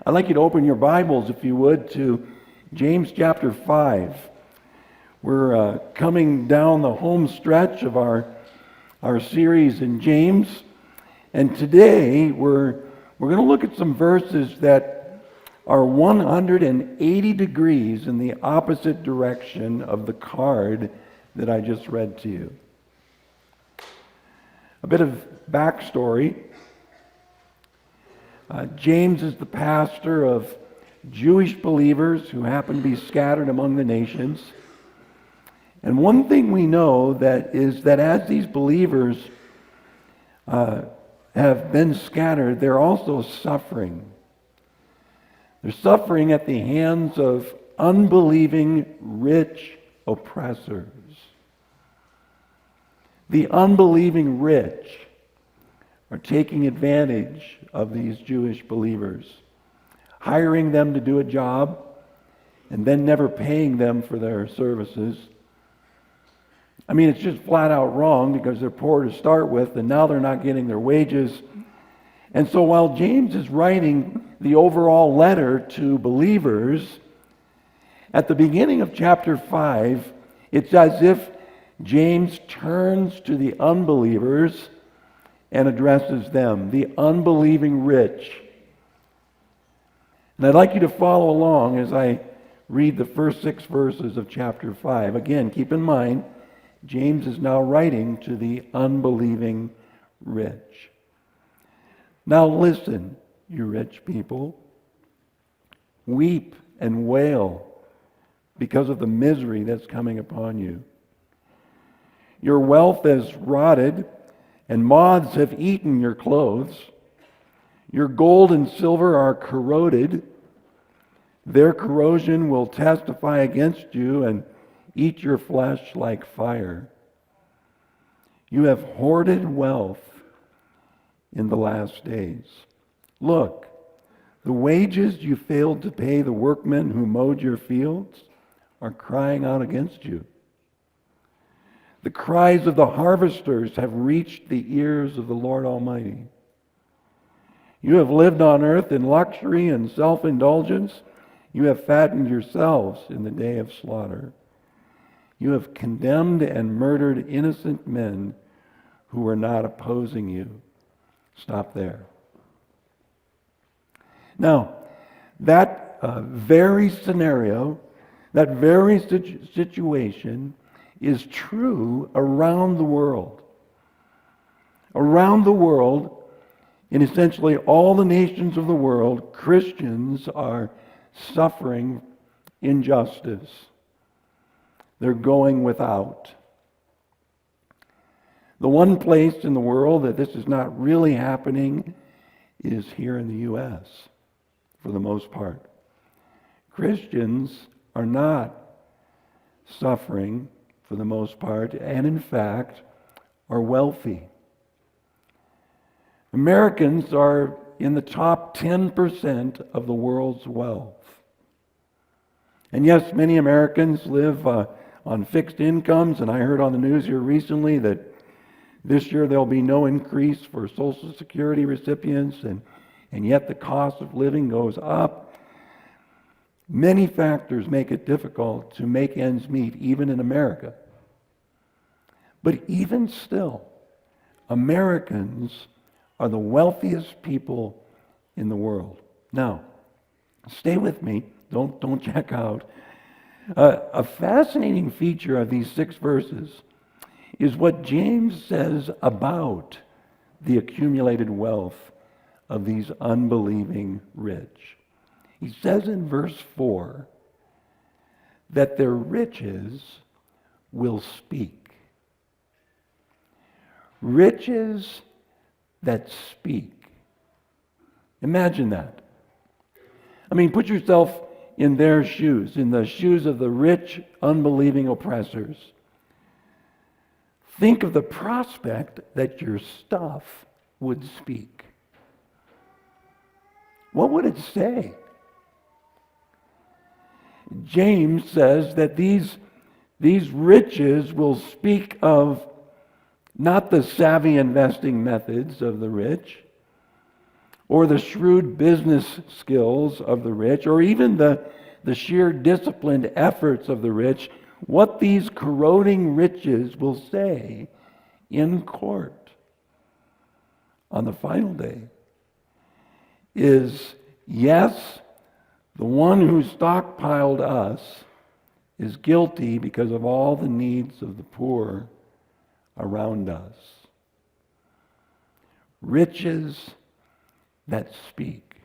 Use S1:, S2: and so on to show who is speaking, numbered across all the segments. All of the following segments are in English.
S1: I'd like you to open your Bibles, if you would, to James chapter 5. We're coming down the home stretch of our series in James, and today we're going to look at some verses that are 180 degrees in the opposite direction of the card that I just read to you. A bit of backstory. James is the pastor of Jewish believers who happen to be scattered among the nations. And one thing we know is that as these believers have been scattered, they're also suffering. They're suffering at the hands of unbelieving rich oppressors. The unbelieving rich are taking advantage of these Jewish believers, hiring them to do a job and then never paying them for their services. I mean, it's just flat out wrong because they're poor to start with, and now they're not getting their wages. And so while James is writing the overall letter to believers, at the beginning of chapter 5, it's as if James turns to the unbelievers and addresses them, the unbelieving rich. And I'd like you to follow along as I read the first 6 verses of chapter 5. Again, keep in mind, James is now writing to the unbelieving rich. Now listen, you rich people. Weep and wail because of the misery that's coming upon you. Your wealth has rotted, and moths have eaten your clothes. Your gold and silver are corroded. Their corrosion will testify against you and eat your flesh like fire. You have hoarded wealth in the last days. Look, the wages you failed to pay the workmen who mowed your fields are crying out against you. The cries of the harvesters have reached the ears of the Lord Almighty. You have lived on earth in luxury and self-indulgence. You have fattened yourselves in the day of slaughter. You have condemned and murdered innocent men who were not opposing you. Stop there. Now, that very scenario, that very situation is true around the world. Around the world, in essentially all the nations of the world, Christians are suffering injustice. They're going without. The one place in the world that this is not really happening is here in the U.S., for the most part. Christians are not suffering for the most part, and in fact, are wealthy. Americans are in the top 10% of the world's wealth. And yes, many Americans live on fixed incomes, and I heard on the news here recently that this year there'll be no increase for Social Security recipients, and yet the cost of living goes up. Many factors make it difficult to make ends meet, even in America. But even still, Americans are the wealthiest people in the world. Now, stay with me. Don't check out. A fascinating feature of these 6 verses is what James says about the accumulated wealth of these unbelieving rich. He says in verse 4 that their riches will speak. Riches that speak. Imagine that. I mean, put yourself in their shoes, in the shoes of the rich, unbelieving oppressors. Think of the prospect that your stuff would speak. What would it say? James says that these riches will speak of not the savvy investing methods of the rich, or the shrewd business skills of the rich, or even the sheer disciplined efforts of the rich, what these corroding riches will say in court on the final day is, yes, the one who stockpiled us is guilty because of all the needs of the poor around us. Riches that speak.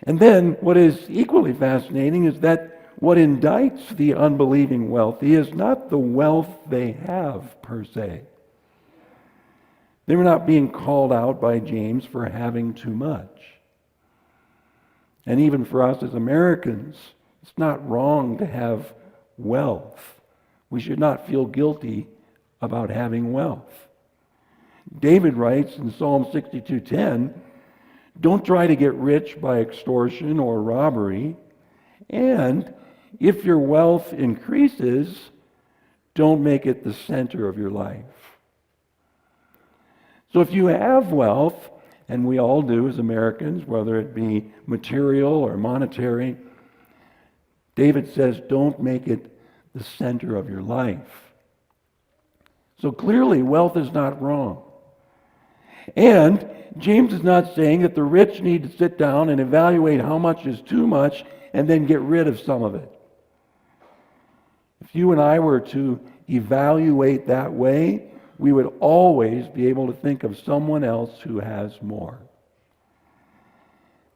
S1: And then what is equally fascinating is that what indicts the unbelieving wealthy is not the wealth they have per se. They were not being called out by James for having too much. And even for us as Americans, it's not wrong to have wealth. We should not feel guilty about having wealth. David writes in Psalm 62:10, don't try to get rich by extortion or robbery, and if your wealth increases, don't make it the center of your life. So if you have wealth, and we all do as Americans, whether it be material or monetary, David says, don't make it the center of your life. So clearly, wealth is not wrong. And James is not saying that the rich need to sit down and evaluate how much is too much and then get rid of some of it. If you and I were to evaluate that way, we would always be able to think of someone else who has more.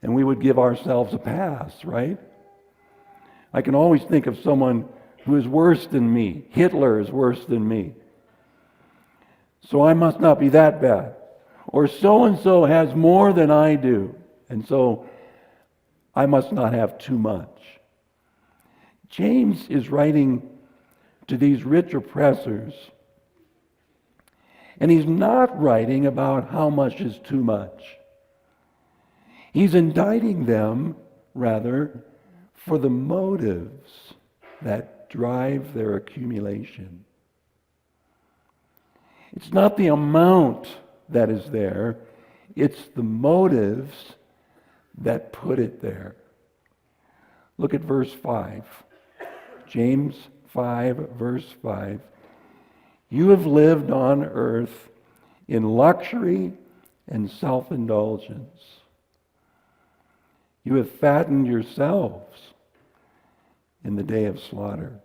S1: And we would give ourselves a pass, right? I can always think of someone who is worse than me. Hitler is worse than me. So I must not be that bad. Or so-and-so has more than I do, and so I must not have too much. James is writing to these rich oppressors, and he's not writing about how much is too much. He's indicting them, rather, for the motives that drive their accumulation. It's not the amount that is there, it's the motives that put it there. Look at verse 5. James 5, verse 5. You have lived on earth in luxury and self-indulgence. You have fattened yourselves in the day of slaughter.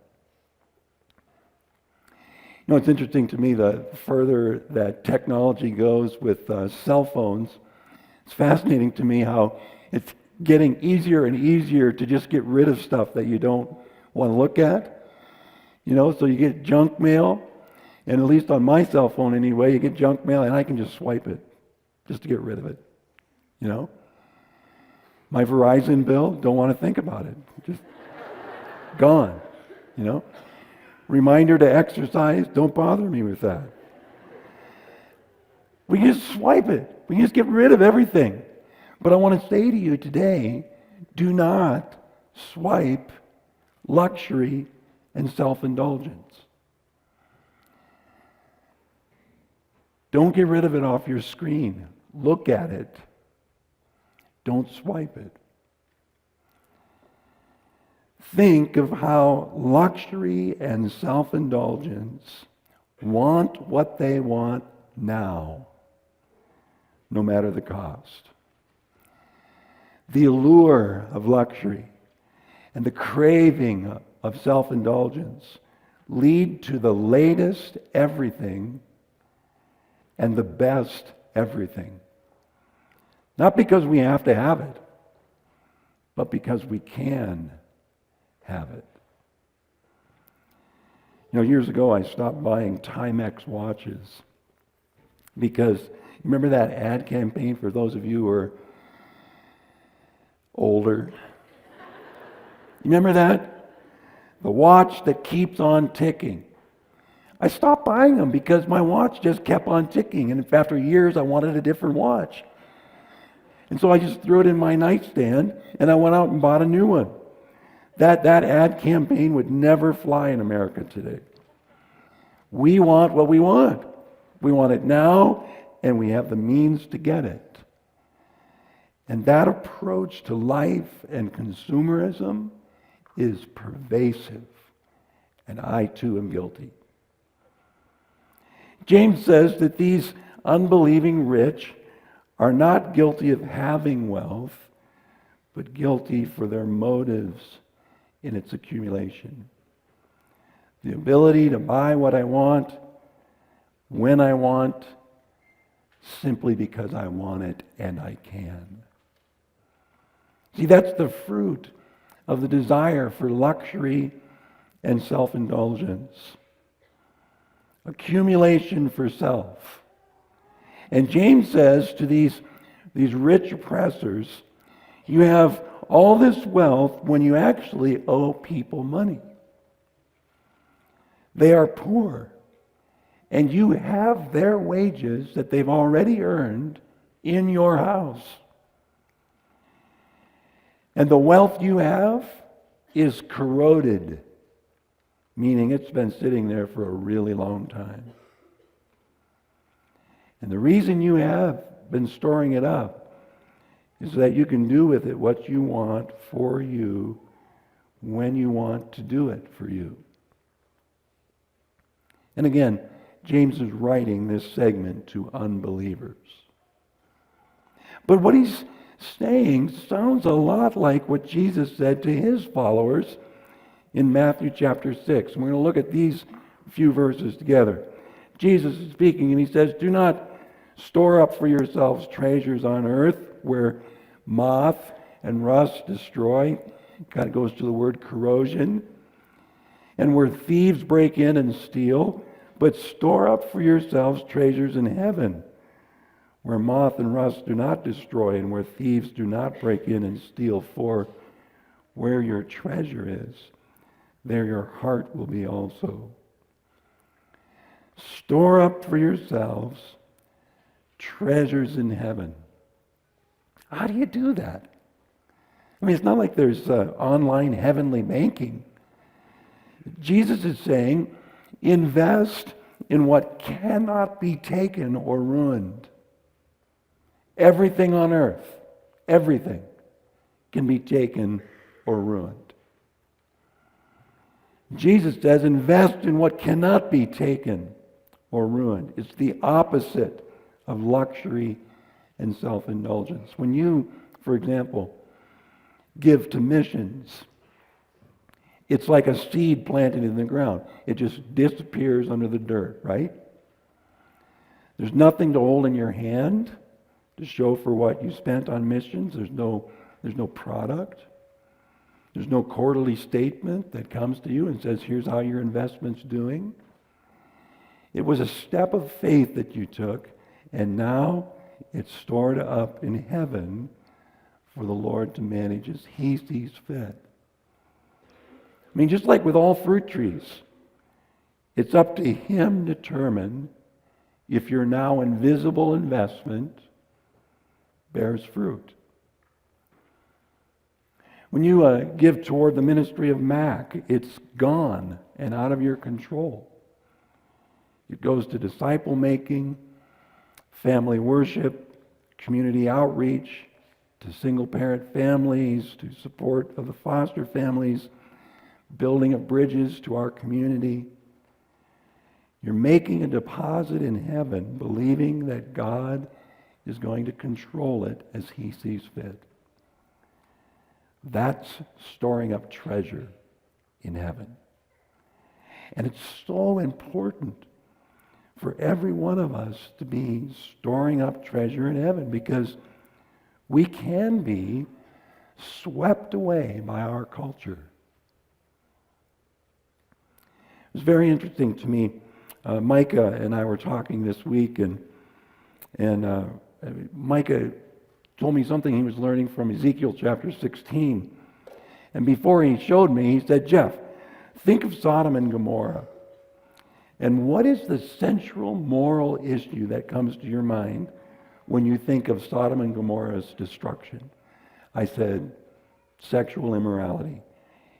S1: You know, it's interesting to me, the further that technology goes with cell phones, it's fascinating to me how it's getting easier and easier to just get rid of stuff that you don't want to look at. You know, so you get junk mail, and at least on my cell phone anyway, you get junk mail and I can just swipe it just to get rid of it. You know? My Verizon bill, don't want to think about it. Just gone. You know? Reminder to exercise, don't bother me with that. We can just swipe it. We can just get rid of everything. But I want to say to you today, do not swipe luxury and self-indulgence. Don't get rid of it off your screen. Look at it. Don't swipe it. Think of how luxury and self-indulgence want what they want now, no matter the cost. The allure of luxury and the craving of self-indulgence lead to the latest everything and the best everything. Not because we have to have it, but because we can have it. You know, years ago I stopped buying Timex watches because, remember that ad campaign, for those of you who are older? You remember that? The watch that keeps on ticking. I stopped buying them because my watch just kept on ticking, and after years I wanted a different watch. And so I just threw it in my nightstand and I went out and bought a new one. That ad campaign would never fly in America today. We want what we want. We want it now, and we have the means to get it. And that approach to life and consumerism is pervasive. And I too am guilty. James says that these unbelieving rich are not guilty of having wealth, but guilty for their motives in its accumulation. The ability to buy what I want, when I want, simply because I want it and I can. See, that's the fruit of the desire for luxury and self-indulgence. Accumulation for self. And James says to these rich oppressors, you have all this wealth when you actually owe people money. They are poor, and you have their wages that they've already earned in your house. And the wealth you have is corroded, meaning it's been sitting there for a really long time. And the reason you have been storing it up is that you can do with it what you want for you when you want to do it for you. And again, James is writing this segment to unbelievers. But what he's saying sounds a lot like what Jesus said to his followers in Matthew chapter 6. And we're going to look at these few verses together. Jesus is speaking and he says, do not store up for yourselves treasures on earth where moth and rust destroy. It kind of goes to the word corrosion. And where thieves break in and steal, but store up for yourselves treasures in heaven, where moth and rust do not destroy, and where thieves do not break in and steal. For where your treasure is, there your heart will be also. Store up for yourselves treasures in heaven. How do you do that? I mean, it's not like there's online heavenly banking. Jesus is saying, invest in what cannot be taken or ruined. Everything on earth, everything can be taken or ruined. Jesus says, invest in what cannot be taken or ruined. It's the opposite of luxury and self-indulgence. When you, for example, give to missions, it's like a seed planted in the ground. It just disappears under the dirt, right? There's nothing to hold in your hand to show for what you spent on missions. There's no product. There's no quarterly statement that comes to you and says, here's how your investment's doing. It was a step of faith that you took, and now it's stored up in heaven for the Lord to manage as He sees fit. I mean, just like with all fruit trees, it's up to Him to determine if your now invisible investment bears fruit. When you give toward the ministry of MAC, it's gone and out of your control. It goes to disciple making, family worship, community outreach, to single parent families, to support of the foster families, building of bridges to our community. You're making a deposit in heaven, believing that God is going to control it as He sees fit. That's storing up treasure in heaven. And it's so important for every one of us to be storing up treasure in heaven, because we can be swept away by our culture. It was very interesting to me. Micah and I were talking this week, and Micah told me something he was learning from Ezekiel chapter 16. And before he showed me, he said, Jeff, think of Sodom and Gomorrah. And what is the central moral issue that comes to your mind when you think of Sodom and Gomorrah's destruction? I said, sexual immorality.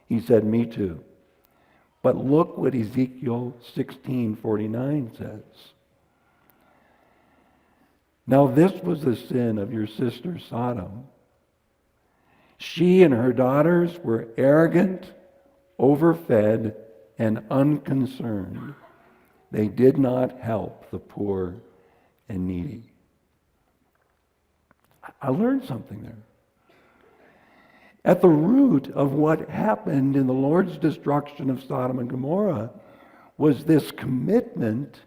S1: He said, me too. But look what Ezekiel 16:49 says. Now this was the sin of your sister Sodom, She and her daughters were arrogant, overfed, and unconcerned. They did not help the poor and needy. I learned something there. At the root of what happened in the Lord's destruction of Sodom and Gomorrah was this commitment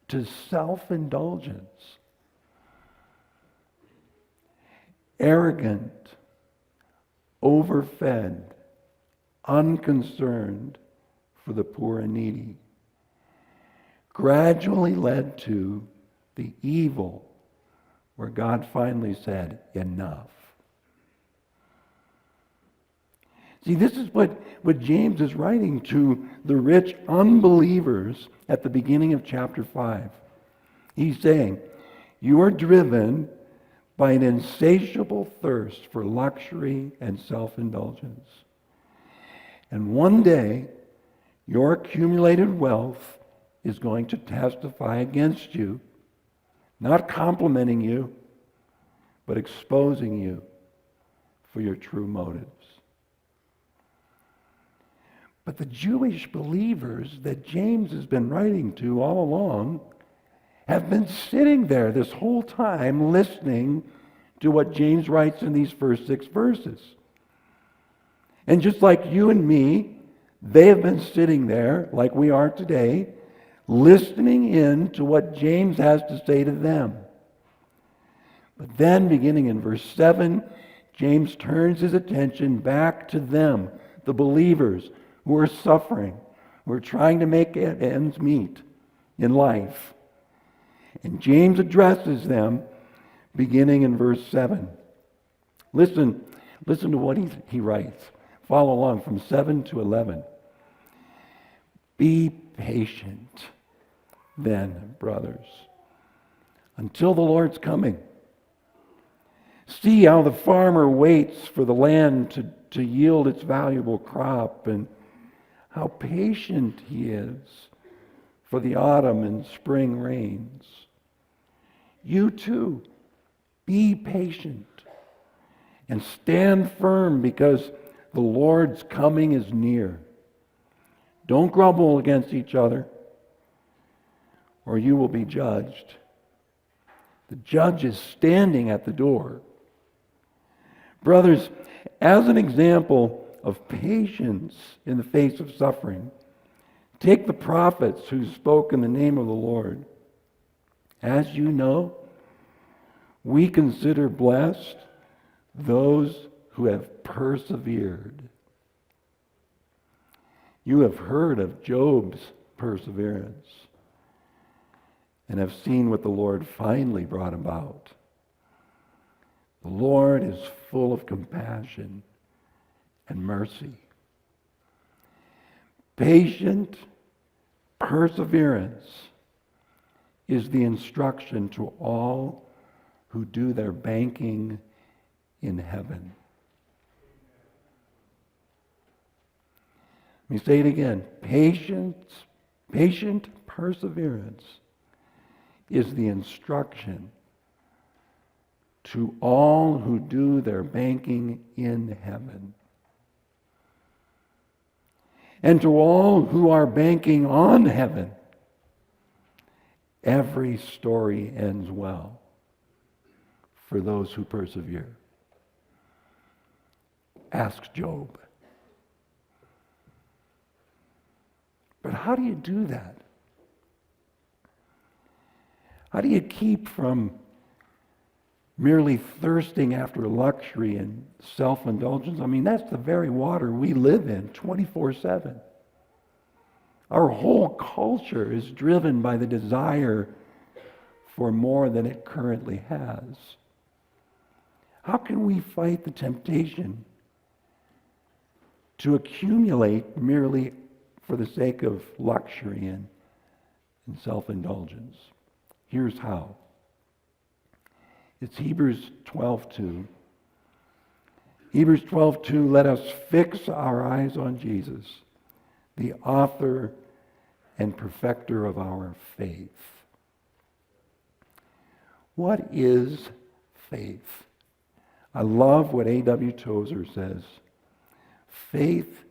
S1: to self-indulgence. Arrogant, overfed, unconcerned for the poor and needy, gradually led to the evil where God finally said, enough. See, this is what James is writing to the rich unbelievers at the beginning of chapter 5. He's saying, you are driven by an insatiable thirst for luxury and self-indulgence. And one day, your accumulated wealth is going to testify against you, not complimenting you, but exposing you for your true motives. But the Jewish believers that James has been writing to all along have been sitting there this whole time listening to what James writes in these first 6 verses. And just like you and me, they have been sitting there, like we are today, listening in to what James has to say to them. But then, beginning in verse 7, James turns his attention back to them, the believers who are suffering, who are trying to make ends meet in life. And James addresses them beginning in verse 7. Listen to what he writes. Follow along from 7 to 11. Be patient then, brothers, until the Lord's coming. See how the farmer waits for the land to yield its valuable crop, and how patient he is for the autumn and spring rains. You too, be patient and stand firm, because the Lord's coming is near. Don't grumble against each other, or you will be judged. The judge is standing at the door. Brothers, as an example of patience in the face of suffering, take the prophets who spoke in the name of the Lord. As you know, we consider blessed those who have persevered. You have heard of Job's perseverance and have seen what the Lord finally brought about. The Lord is full of compassion and mercy. Patient perseverance is the instruction to all who do their banking in heaven. Let me say it again. Patient perseverance is the instruction to all who do their banking in heaven. And to all who are banking on heaven, every story ends well for those who persevere. Ask Job. But how do you do that? How do you keep from merely thirsting after luxury and self-indulgence? I mean, that's the very water we live in 24/7. Our whole culture is driven by the desire for more than it currently has. How can we fight the temptation to accumulate merely for the sake of luxury and self-indulgence? Here's how. It's Hebrews 12:2. Hebrews 12:2, let us fix our eyes on Jesus, the author and perfecter of our faith. What is faith? I love what A.W. Tozer says. Faith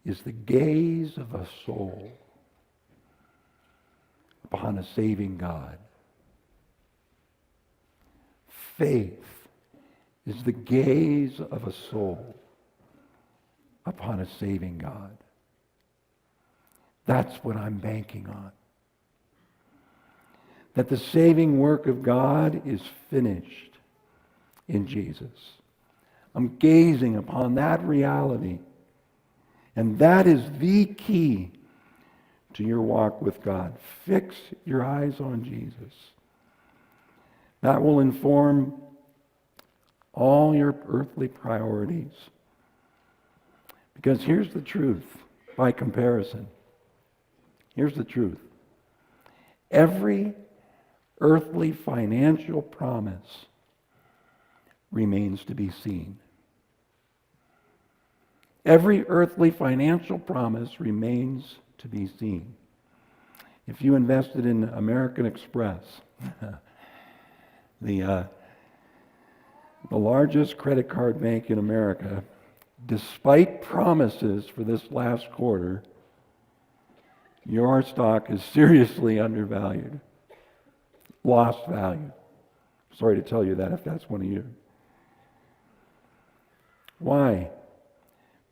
S1: is the gaze of a soul upon a saving God. Faith is the gaze of a soul upon a saving God. That's what I'm banking on. That the saving work of God is finished in Jesus. I'm gazing upon that reality. And that is the key to your walk with God. Fix your eyes on Jesus. That will inform all your earthly priorities. Because here's the truth, by comparison. Here's the truth. Every earthly financial promise remains to be seen. Every earthly financial promise remains to be seen. If you invested in American Express, the largest credit card bank in America, despite promises for this last quarter, your stock is seriously undervalued. Lost value. Sorry to tell you that if that's one of you. Why?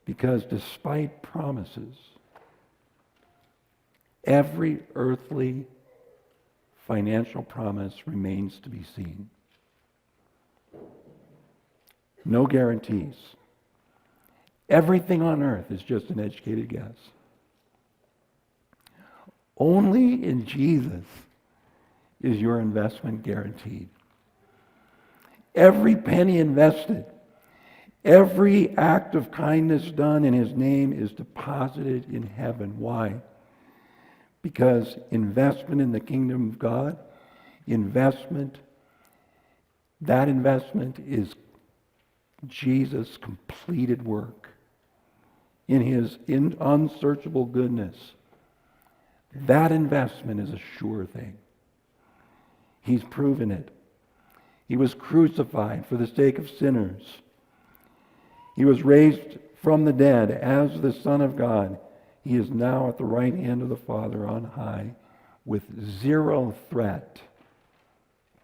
S1: Because despite promises, every earthly financial promise remains to be seen. No guarantees. Everything on earth is just an educated guess. Only in Jesus is your investment guaranteed. Every penny invested, every act of kindness done in His name is deposited in heaven. Why? Because investment in the kingdom of God, that investment is Jesus' completed work in His unsearchable goodness. That investment is a sure thing. He's proven it. He was crucified for the sake of sinners. He was raised from the dead as the Son of God. He is now at the right hand of the Father on high with zero threat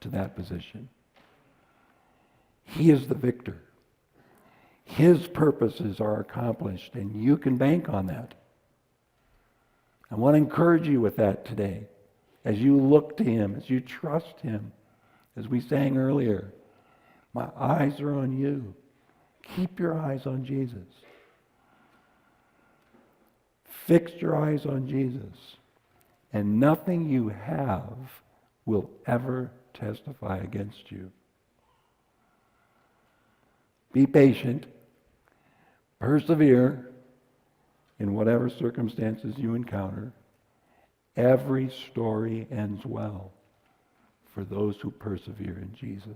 S1: to that position. He is the victor. His purposes are accomplished, and you can bank on that. I want to encourage you with that today. As you look to Him, as you trust Him, as we sang earlier, my eyes are on you. Keep your eyes on Jesus. Fix your eyes on Jesus, and nothing you have will ever testify against you. Be patient. Persevere in whatever circumstances you encounter. Every story ends well for those who persevere in Jesus.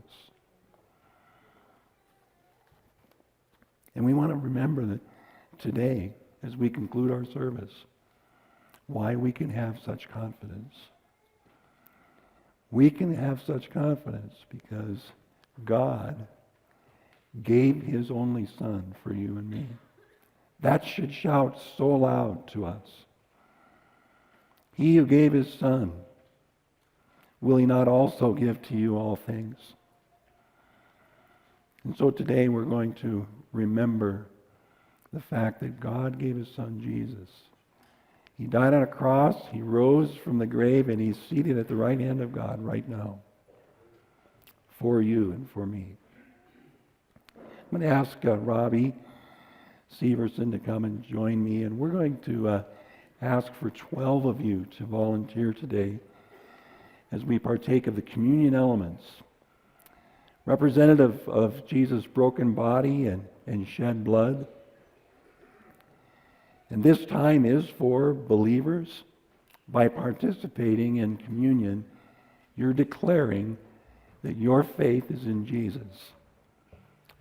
S1: And we want to remember that today, as we conclude our service, why we can have such confidence. We can have such confidence because God gave His only Son for you and me. That should shout so loud to us. He who gave His Son, will He not also give to you all things? And so today we're going to remember the fact that God gave His Son Jesus. He died on a cross, He rose from the grave, and He's seated at the right hand of God right now for you and for me. I'm going to ask Robbie Severson to come and join me, and we're going to ask for 12 of you to volunteer today as we partake of the communion elements, representative of Jesus' broken body and shed blood. And this time is for believers. By participating in communion, you're declaring that your faith is in Jesus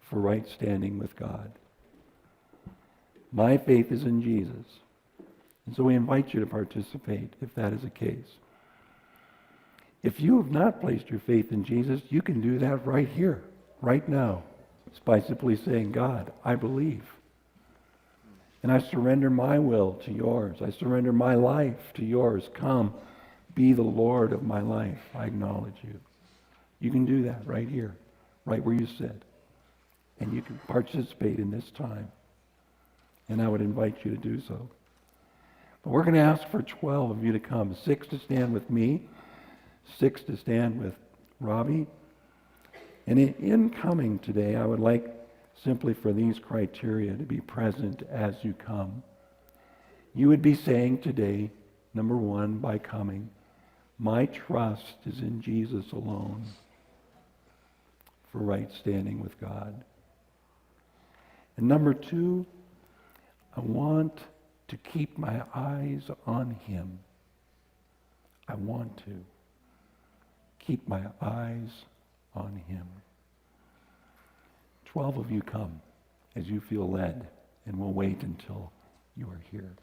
S1: for right standing with God. My faith is in Jesus. And so we invite you to participate if that is the case. If you have not placed your faith in Jesus, you can do that right here, right now. It's by simply saying, God, I believe. And I surrender my will to yours. I surrender my life to yours. Come, be the Lord of my life. I acknowledge you. You can do that right here, right where you sit. And you can participate in this time. And I would invite you to do so. But we're going to ask for 12 of you to come. 6 to stand with me. 6 to stand with Robbie. And in coming today, I would like simply for these criteria to be present as you come. You would be saying today, number 1, by coming, my trust is in Jesus alone for right standing with God. And number 2, I want to keep my eyes on him. I want to keep my eyes on him. 12 of you come as you feel led, and we'll wait until you are here.